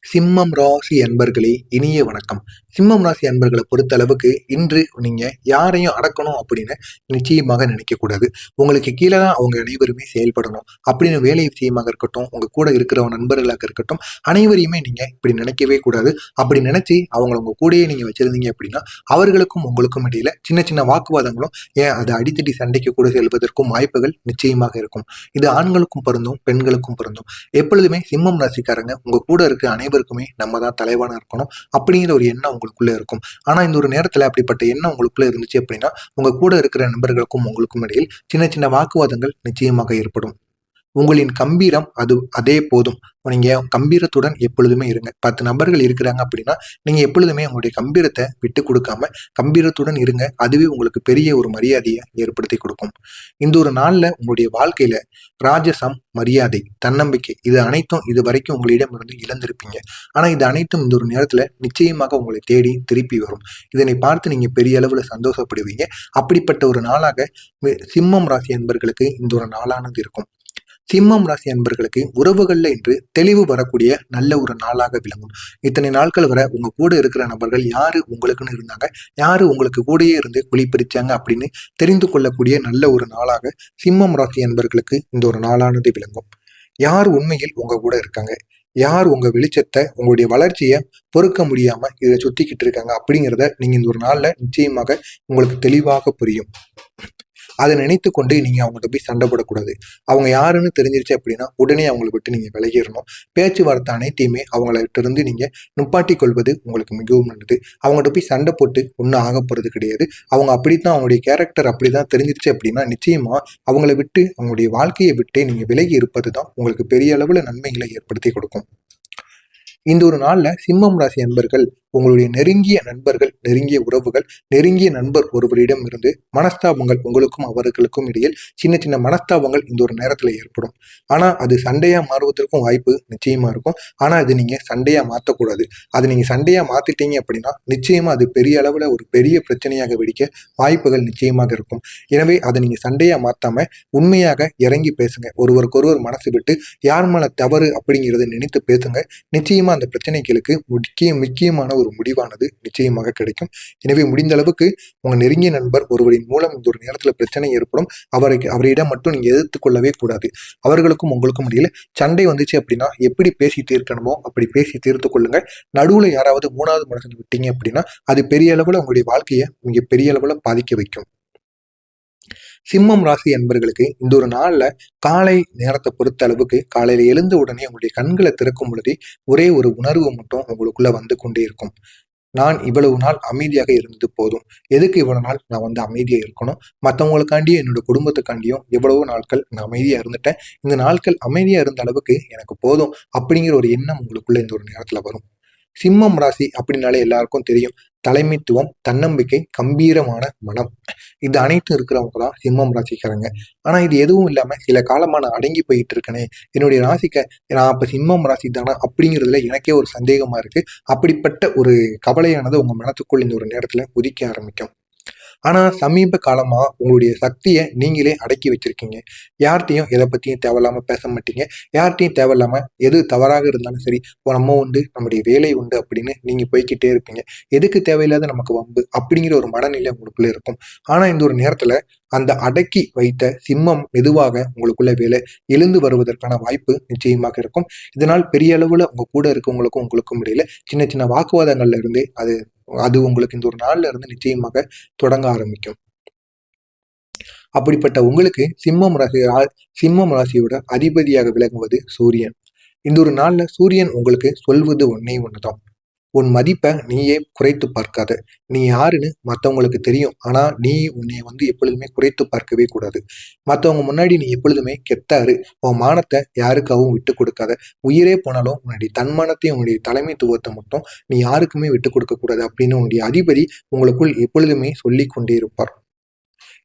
சிம்மம் ராசி அன்பர்களே, இனிய வணக்கம். சிம்மம் ராசி அன்பர்களை பொறுத்த அளவுக்கு இன்று நீங்க யாரையும் அடக்கணும் அப்படின்னு நிச்சயமாக நினைக்க கூடாது. உங்களுக்கு கீழே தான் அவங்க அனைவருமே செயல்படணும் அப்படின்னு வேலை விஷயமாக இருக்கட்டும், உங்க கூட இருக்கிற நண்பர்களாக இருக்கட்டும், அனைவரையுமே நீங்க இப்படி நினைக்கவே கூடாது. அப்படி நினைச்சு அவங்களை உங்க கூடயே நீங்க வச்சிருந்தீங்க அப்படின்னா அவர்களுக்கும் உங்களுக்கும் இடையில சின்ன சின்ன வாக்குவாதங்களும் ஏன் அதை அடித்தடி சண்டைக்கு கூட செல்வதற்கும் வாய்ப்புகள் நிச்சயமாக இருக்கும். இது ஆண்களுக்கும் பொருந்தும், பெண்களுக்கும் பொருந்தும். எப்பொழுதுமே சிம்மம் ராசிக்காரங்க உங்க கூட இருக்க அனைவருக்குமே நம்ம தான் தலைவனா இருக்கணும் அப்படிங்கிற ஒரு எண்ணம் உங்களுக்குள்ள இருக்கும். ஆனா இந்த ஒரு நேரத்துல அப்படிப்பட்ட எண்ணம் உங்களுக்குள்ள இருந்துச்சு அப்படின்னா உங்க கூட இருக்கிற நண்பர்களுக்கும் உங்களுக்கும் இடையில் சின்ன சின்ன வாக்குவாதங்கள் நிச்சயமாக ஏற்படும். உங்களின் கம்பீரம் அதே போதும். நீங்க கம்பீரத்துடன் எப்பொழுதுமே இருங்க. 10 நபர்கள் இருக்கிறாங்க அப்படின்னா நீங்க எப்பொழுதுமே உங்களுடைய கம்பீரத்தை விட்டு கொடுக்காம கம்பீரத்துடன் இருங்க. அதுவே உங்களுக்கு பெரிய ஒரு மரியாதையை ஏற்படுத்தி கொடுக்கும். இந்த ஒரு நாள்ல உங்களுடைய வாழ்க்கையில ராஜசம், மரியாதை, தன்னம்பிக்கை இது அனைத்தும் இது வரைக்கும் உங்களிடம் இருந்து இழந்திருப்பீங்க. ஆனா இது அனைத்தும் இந்த ஒரு நேரத்துல நிச்சயமாக உங்களை தேடி திருப்பி வரும். இதனை பார்த்து நீங்க பெரிய அளவுல சந்தோஷப்படுவீங்க. அப்படிப்பட்ட ஒரு நாளாக சிம்மம் ராசி அன்பர்களுக்கு இந்த ஒரு நாளானது இருக்கும். சிம்மம் ராசி அன்பர்களுக்கு உறவுகள்ல இன்று தெளிவு வரக்கூடிய நல்ல ஒரு நாளாக விளங்கும். இத்தனை நாட்கள் வரை உங்க கூட இருக்கிற நபர்கள் யாரு உங்களுக்குன்னு இருந்தாங்க, யாரு உங்களுக்கு கூடயே இருந்து குளிப்பறிச்சாங்க அப்படின்னு தெரிந்து கொள்ளக்கூடிய நல்ல ஒரு நாளாக சிம்மம் ராசி அன்பர்களுக்கு இந்த ஒரு நாளானது விளங்கும். யார் உண்மையில் உங்க கூட இருக்காங்க, யார் உங்க வெளிச்சத்தை உங்களுடைய வளர்ச்சியை பொறுக்க முடியாம இதை சுத்திக்கிட்டு இருக்காங்க அப்படிங்கிறத நீங்க இந்த ஒரு நாள்ல நிச்சயமாக உங்களுக்கு தெளிவாக புரியும். அதை நினைத்து கொண்டு நீங்க அவங்கள்ட்ட போய் சண்டை போடக்கூடாது. அவங்க யாருன்னு தெரிஞ்சிருச்சு அப்படின்னா உடனே அவங்களை விட்டு நீங்க விலகிடணும். பேச்சுவார்த்தை அனைத்தையுமே அவங்கள்ட்ட இருந்து நீங்க நுப்பாட்டி கொள்வது உங்களுக்கு மிகவும் நல்லது. அவங்கள்ட்ட போய் சண்டை போட்டு ஒன்றும் ஆக போறது கிடையாது. அவங்க அப்படித்தான், அவங்களுடைய கேரக்டர் அப்படிதான் தெரிஞ்சிருச்சு அப்படின்னா நிச்சயமா அவங்கள விட்டு, அவங்களுடைய வாழ்க்கையை விட்டு நீங்க விலகி இருப்பது தான் உங்களுக்கு பெரிய அளவுல நன்மைகளை ஏற்படுத்தி கொடுக்கும். இந்த ஒரு நாள்ல சிம்மம் ராசி அன்பர்கள் உங்களுடைய நெருங்கிய நண்பர்கள், நெருங்கிய உறவுகள், நெருங்கிய நண்பர் ஒருவரிடம் இருந்து மனஸ்தாபங்கள் உங்களுக்கும் அவர்களுக்கும் இடையில் சின்ன சின்ன மனஸ்தாபங்கள் இந்த ஒரு நேரத்துல ஏற்படும். ஆனா அது சண்டையா மாறுவதற்கும் வாய்ப்பு நிச்சயமா இருக்கும். ஆனா அது நீங்க சண்டையா மாற்றக்கூடாது. அது நீங்க சண்டையா மாத்திட்டீங்க அப்படின்னா நிச்சயமா அது பெரிய அளவுல ஒரு பெரிய பிரச்சனையாக வெடிக்க வாய்ப்புகள் நிச்சயமாக இருக்கும். எனவே அதை நீங்க சண்டையா மாத்தாம உண்மையாக இறங்கி பேசுங்க. ஒருவருக்கொருவர் மனசு விட்டு யார் மேல தவறு அப்படிங்கிறத நினைத்து பேசுங்க. நிச்சயமா அந்த பிரச்சனைகளுக்கு முக்கியமான ஒரு முடிவானது நிச்சயமாக கிடைக்கும். எனவே முடிந்த அளவுக்கு உங்க நெருங்கிய நண்பர் ஒருவரின் மூலம் இந்த ஒரு நேரத்துல பிரச்சனை ஏற்படும். அவரிடம் மட்டும் நீங்க எதிர்த்து கொள்ளவே கூடாது. அவர்களுக்கும் உங்களுக்கும் இடையில சண்டை வந்துச்சு அப்படின்னா எப்படி பேசி தீர்க்கணுமோ அப்படி பேசி தீர்த்து கொள்ளுங்க. நடுவுல யாராவது 3வது மனுஷன் விட்டீங்க அப்படின்னா அது பெரிய அளவுல உங்களுடைய வாழ்க்கையை மிக பெரிய அளவுல பாதிக்க வைக்கும். சிம்மம் ராசி அன்பர்களுக்கு இந்த ஒரு நாள்ல காலை நேரத்தை பொறுத்த அளவுக்கு காலையில எழுந்த உடனே உங்களுடைய கண்களை திறக்கும் பொழுதே ஒரே ஒரு உணர்வு மட்டும் உங்களுக்குள்ள வந்து கொண்டே இருக்கும். நான் இவ்வளவு நாள் அமைதியாக இருந்தது போதும். எதுக்கு இவ்வளவு நாள் நான் அமைதியா இருக்கணும்? மற்றவங்களுக்காண்டியும் என்னோட குடும்பத்துக்காண்டியும் எவ்வளவோ நாட்கள் நான் அமைதியா இருந்துட்டேன். இந்த நாட்கள் அமைதியா இருந்த அளவுக்கு எனக்கு போதும் அப்படிங்கிற ஒரு எண்ணம் உங்களுக்குள்ள இந்த ஒரு நேரத்துல வரும். சிம்மம் ராசி அப்படின்னாலே எல்லாருக்கும் தெரியும். தலைமைத்துவம், தன்னம்பிக்கை, கம்பீரமான மனம், இது அனைத்தும் இருக்கிறவங்க தான் சிம்மம் ராசிக்காரங்க. ஆனா இது எதுவும் இல்லாம சில காலமா நான் அடங்கி போயிட்டு இருக்கனே, என்னுடைய ராசிக்க நான் அப்ப சிம்மம் ராசி தானே அப்படிங்கிறதுல எனக்கே ஒரு சந்தேகமா இருக்கு. அப்படிப்பட்ட ஒரு கவலையானது உங்க மனத்துக்குள் இந்த ஒரு நேரத்துல உதிக்க ஆரம்பிக்கும். ஆனா சமீப காலமா உங்களுடைய சக்தியை நீங்களே அடக்கி வச்சிருக்கீங்க. யார்கிட்டையும் எதை பத்தியும் தேவையில்லாம பேச மாட்டீங்க. யார்கிட்டையும் தேவையில்லாம எது தவறாக இருந்தாலும் சரி, நம்ம உண்டு, நம்முடைய வேலை உண்டு அப்படின்னு நீங்க போய்கிட்டே இருப்பீங்க. எதுக்கு தேவையில்லாத நமக்கு வம்பு அப்படிங்கிற ஒரு மனநிலை உங்களுக்குள்ள இருக்கும். ஆனா இந்த ஒரு நேரத்துல அந்த அடக்கி வைத்த சிம்மம் மெதுவாக உங்களுக்குள்ள வேலை எழுந்து வருவதற்கான வாய்ப்பு நிச்சயமாக இருக்கும். இதனால் பெரிய அளவுல உங்க கூட இருக்கவங்களுக்கும் உங்களுக்கும் இடையில சின்ன சின்ன வாக்குவாதங்கள்ல இருந்து அது அது உங்களுக்கு இந்த ஒரு நாள்ல இருந்து நிச்சயமாக தொடங்க ஆரம்பிக்கும். அப்படிப்பட்ட உங்களுக்கு சிம்மம் ராசியோட அதிபதியாக விளங்குவது சூரியன். இந்த ஒரு நாள்ல சூரியன் உங்களுக்கு சொல்வது ஒன்னே ஒண்ணுதான். உன் மதிப்பை நீயே குறைத்து பார்க்காத. நீ யாருன்னு மற்றவங்களுக்கு தெரியும். ஆனா நீ உன்னை எப்பொழுதுமே குறைத்து பார்க்கவே கூடாது. மற்றவங்க முன்னாடி நீ எப்பொழுதுமே கெத்தாரு. உன் மானத்தை யாருக்காகவும் விட்டு கொடுக்காத. உயிரே போனாலும் உன்னுடைய தன்மானத்தையும் உன்னுடைய தலைமைத்துவத்தை மட்டும் நீ யாருக்குமே விட்டு கொடுக்க கூடாது அப்படின்னு உன்னுடைய அதிபதி உங்களுக்குள் எப்பொழுதுமே சொல்லி கொண்டே இருப்பார்.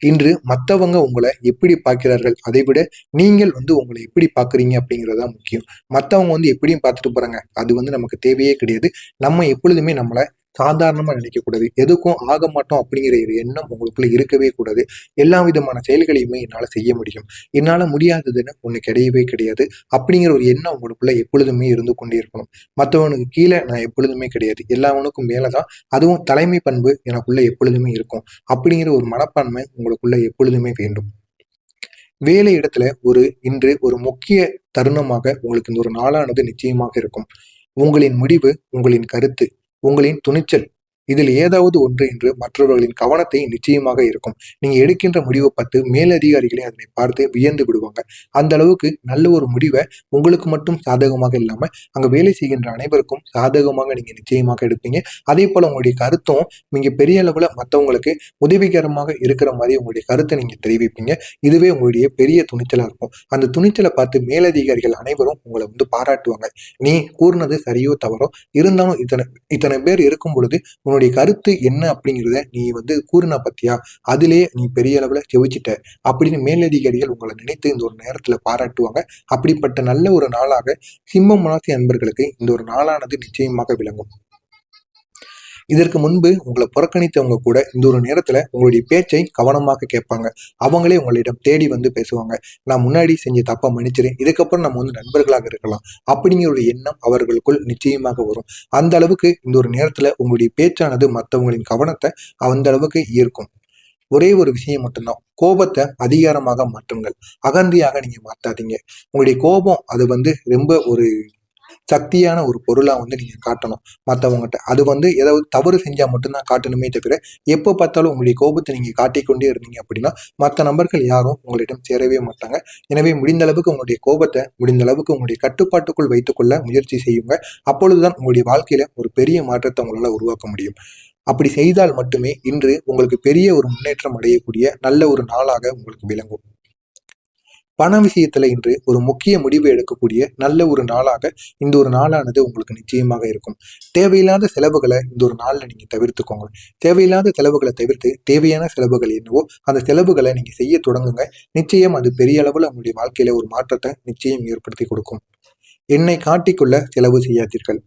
இன்று மற்றவங்க உங்களை எப்படி பார்க்கிறார்கள், அதை விட நீங்கள் உங்களை எப்படி பார்க்குறீங்க அப்படிங்கிறது தான் முக்கியம். மற்றவங்க எப்படியும் பார்த்துட்டு போறாங்க, அது நமக்கு தேவையே கிடையாது. நம்ம எப்பொழுதுமே நம்மளை சாதாரணமா நினைக்கக்கூடாது. எதுக்கும் ஆக மாட்டோம் அப்படிங்கிற ஒரு எண்ணம் உங்களுக்குள்ள இருக்கவே கூடாது. எல்லா விதமான செயல்களையுமே என்னால செய்ய முடியும். என்னால முடியாததுன்னு ஒண்ணு கிடையவே கிடையாது. அப்படிங்கிற ஒரு எண்ணம் உங்களுக்குள்ள எப்பொழுதுமே இருந்து கொண்டே இருக்கணும். மத்தவனுக்கு கீழ நான் எப்பொழுதுமே கிடையாது. எல்லாவனுக்கும் மேல தான். அதுவும் தலைமை பண்பு எனக்குள்ள எப்பொழுதுமே இருக்கும். அப்படிங்கிற ஒரு மனப்பான்மை உங்களுக்குள்ள எப்பொழுதுமே வேண்டும். வேலை இடத்துல இன்று ஒரு முக்கிய தருணமாக உங்களுக்கு இந்த ஒரு நாளானது நிச்சயமாக இருக்கும். உங்களின் முடிவு, உங்களின் கருத்து, உங்களின் துணிச்சல் இதில் ஏதாவது ஒன்று என்று மற்றவர்களின் கவனத்தை நிச்சயமாக இருக்கும். நீங்க எடுக்கின்ற முடிவை பார்த்து மேலதிகாரிகளே அதனை பார்த்து வியந்து விடுவாங்க. அந்த அளவுக்கு நல்ல ஒரு முடிவை உங்களுக்கு மட்டும் சாதகமாக இல்லாம அங்க வேலை செய்கின்ற அனைவருக்கும் சாதகமாக நீங்க நிச்சயமாக எடுப்பீங்க. அதே போல உங்களுடைய கருத்தும் நீங்க பெரிய அளவுல மற்றவங்களுக்கு உதவிகரமாக இருக்கிற மாதிரி உங்களுடைய கருத்தை நீங்க தெரிவிப்பீங்க. இதுவே உங்களுடைய பெரிய துணிச்சலா இருக்கும். அந்த துணிச்சலை பார்த்து மேலதிகாரிகள் அனைவரும் உங்களை பாராட்டுவாங்க. நீ கூறினது சரியோ தவறோ இருந்தாலும் இத்தனை இத்தனை பேர் இருக்கும் பொழுது உன்னுடைய கருத்து என்ன அப்படிங்கிறத நீ கூறின பத்தியா, அதிலேயே நீ பெரிய அளவுல ஜெயிச்சிட்ட அப்படின்னு மேலதிகாரிகள் உங்களை நினைத்து இந்த ஒரு நேரத்துல பாராட்டுவாங்க. அப்படிப்பட்ட நல்ல ஒரு நாளாக சிம்மம் ராசி அன்பர்களுக்கு இந்த ஒரு நாளானது நிச்சயமாக விளங்கும். இதற்கு முன்பு உங்களை புறக்கணித்தவங்க கூட இந்த ஒரு நேரத்துல உங்களுடைய பேச்சை கவனமாக கேட்பாங்க. அவங்களே உங்களிடம் தேடி பேசுவாங்க. நான் முன்னாடி செஞ்ச தப்பை மன்னிச்சிறேன், இதுக்கப்புறம் நம்ம நண்பர்களாக இருக்கலாம் அப்படிங்கிற ஒரு எண்ணம் அவர்களுக்குள் நிச்சயமாக வரும். அந்த அளவுக்கு இந்த ஒரு நேரத்துல உங்களுடைய பேச்சானது மற்றவங்களின் கவனத்தை அந்த அளவுக்கு ஈர்க்கும். ஒரே ஒரு விஷயம் மட்டும்தான், கோபத்தை அதிகாரமாக மாற்றுங்கள். அகந்தியாக நீங்க மாத்தாதீங்க. உங்களுடைய கோபம் அது ரொம்ப ஒரு சக்தியான ஒரு பொருளா நீங்க காட்டணும் மற்றவங்ககிட்ட. அது ஏதாவது தவறு செஞ்சா மட்டும்தான் காட்டணுமே தவிர, எப்போ பார்த்தாலும் உங்களுடைய கோபத்தை நீங்க காட்டிக்கொண்டே இருந்தீங்க அப்படின்னா மற்ற நபர்கள் யாரும் உங்களிடம் சேரவே மாட்டாங்க. எனவே முடிந்த அளவுக்கு உங்களுடைய கோபத்தை முடிந்த அளவுக்கு உங்களுடைய கட்டுப்பாட்டுக்குள் வைத்துக்கொள்ள முயற்சி செய்யுங்க. அப்பொழுதுதான் உங்களுடைய வாழ்க்கையில ஒரு பெரிய மாற்றத்தை உங்களால உருவாக்க முடியும். அப்படி செய்தால் மட்டுமே இன்று உங்களுக்கு பெரிய ஒரு முன்னேற்றம் அடையக்கூடிய நல்ல ஒரு நாளாக உங்களுக்கு விளங்கும். பண விஷயத்துல இன்று ஒரு முக்கிய முடிவு எடுக்கக்கூடிய நல்ல ஒரு நாளாக இந்த ஒரு நாளானது உங்களுக்கு நிச்சயமாக இருக்கும். தேவையில்லாத செலவுகளை இந்த ஒரு நாள்ல நீங்க தவிர்த்துக்கோங்க. தேவையில்லாத செலவுகளை தவிர்த்து தேவையான செலவுகள் என்னவோ அந்த செலவுகளை நீங்க செய்ய தொடங்குங்க. நிச்சயம் அது பெரிய அளவுல உங்களுடைய வாழ்க்கையில ஒரு மாற்றத்தை நிச்சயம் ஏற்படுத்தி கொடுக்கும். என்னை காட்டிக்கொள்ள செலவு செய்யாதீர்கள்.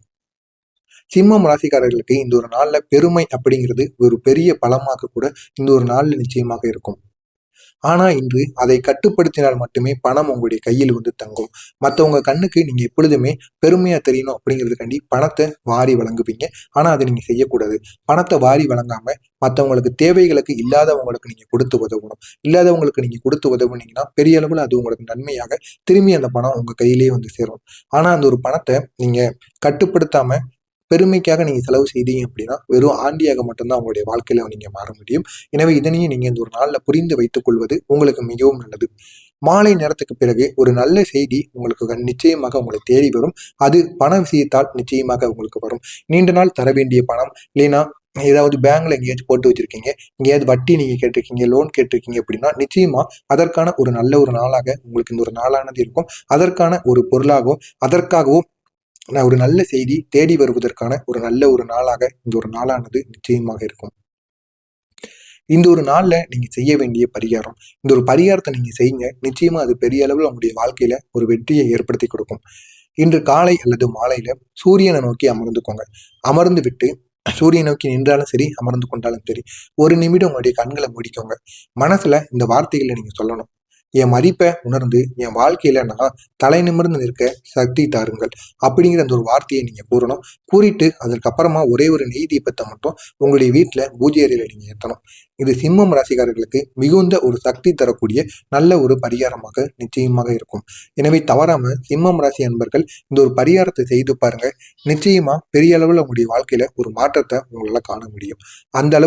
சிம்மம் ராசிக்காரர்களுக்கு இந்த ஒரு நாள்ல பெருமை அப்படிங்கிறது ஒரு பெரிய பலமாக கூட இந்த ஒரு நாள்ல நிச்சயமாக இருக்கும். ஆனா இன்று அதை கட்டுப்படுத்தினால் மட்டுமே பணம் உங்களுடைய கையில் தங்கும். மற்றவங்க கண்ணுக்கு நீங்க எப்பொழுதுமே பெருமையா தெரியணும் அப்படிங்கிறதுக்காண்டி பணத்தை வாரி வழங்குவீங்க. ஆனா அதை நீங்க செய்யக்கூடாது. பணத்தை வாரி வழங்காம மற்றவங்களுக்கு தேவைகளுக்கு இல்லாதவங்களுக்கு நீங்க கொடுத்து உதவணும். இல்லாதவங்களுக்கு நீங்க கொடுத்து உதவுனீங்கன்னா பெரிய அளவுல அது உங்களுக்கு நன்மையாக திரும்பி அந்த பணம் உங்க கையிலேயே சேரும். ஆனா அந்த ஒரு பணத்தை நீங்க கட்டுப்படுத்தாம பெருமைக்காக நீங்க செலவு செய்தீங்க அப்படின்னா வெறும் ஆண்டியாக மட்டும்தான் உங்களுடைய வாழ்க்கையில நீங்க மாற முடியும். எனவே இதனையும் நீங்க இந்த ஒரு நாள்ல புரிந்து வைத்துக் கொள்வது உங்களுக்கு மிகவும் நல்லது. மாலை நேரத்துக்கு பிறகு ஒரு நல்ல செய்தி உங்களுக்கு நிச்சயமாக உங்களை தேடி வரும். அது பண விஷயத்தால் நிச்சயமாக உங்களுக்கு வரும். நீண்ட நாள் தர வேண்டிய பணம் இல்லைன்னா ஏதாவது பேங்க்ல எங்கேயாச்சும் போட்டு வச்சிருக்கீங்க, எங்கேயாவது வட்டி நீங்க கேட்டிருக்கீங்க, லோன் கேட்டிருக்கீங்க அப்படின்னா நிச்சயமா அதற்கான ஒரு நல்ல ஒரு நாளாக உங்களுக்கு இந்த ஒரு நாளானது இருக்கும். அதற்கான ஒரு பொருளாகவும் அதற்காகவும் நான் ஒரு நல்ல செய்தி தேடி வருவதற்கான ஒரு நல்ல ஒரு நாளாக இந்த ஒரு நாளானது நிச்சயமாக இருக்கும். இந்த ஒரு நாள்ல நீங்க செய்ய வேண்டிய பரிகாரம், இந்த ஒரு பரிகாரத்தை நீங்க செய்யுங்க. நிச்சயமா அது பெரிய அளவில் உங்களுடைய வாழ்க்கையில ஒரு வெற்றியை ஏற்படுத்தி கொடுக்கும். இன்று காலை அல்லது மாலையில சூரியனை நோக்கி அமர்ந்துக்கோங்க. அமர்ந்து விட்டு சூரியனை நோக்கி நின்றாலும் சரி, அமர்ந்து கொண்டாலும் சரி, ஒரு நிமிடம் உங்களுடைய கண்களை மூடிக்கோங்க. மனசுல இந்த வார்த்தைகளை நீங்க சொல்லணும். என் மதிப்பை உணர்ந்து என் வாழ்க்கையில நான் தலை நிமிர்ந்து நிற்க சக்தி தாருங்கள் அப்படிங்கிற அந்த ஒரு வார்த்தையை நீங்க கூறணும். கூறிட்டு அதற்கப்புறமா ஒரே ஒரு நெய் தீபத்தை மட்டும் உங்களுடைய வீட்டுல பூஜை அறையில நீங்க ஏற்றணும். இது சிம்மம் ராசிக்காரர்களுக்கு மிகுந்த ஒரு சக்தி தரக்கூடிய நல்ல ஒரு பரிகாரமாக நிச்சயமாக இருக்கும். எனவே தவறாம சிம்மம் ராசி அன்பர்கள் இந்த ஒரு பரிகாரத்தை செய்து பாருங்க. நிச்சயமா பெரிய அளவுல உங்களுடைய வாழ்க்கையில ஒரு மாற்றத்தை உங்களால காண முடியும். அந்த அளவு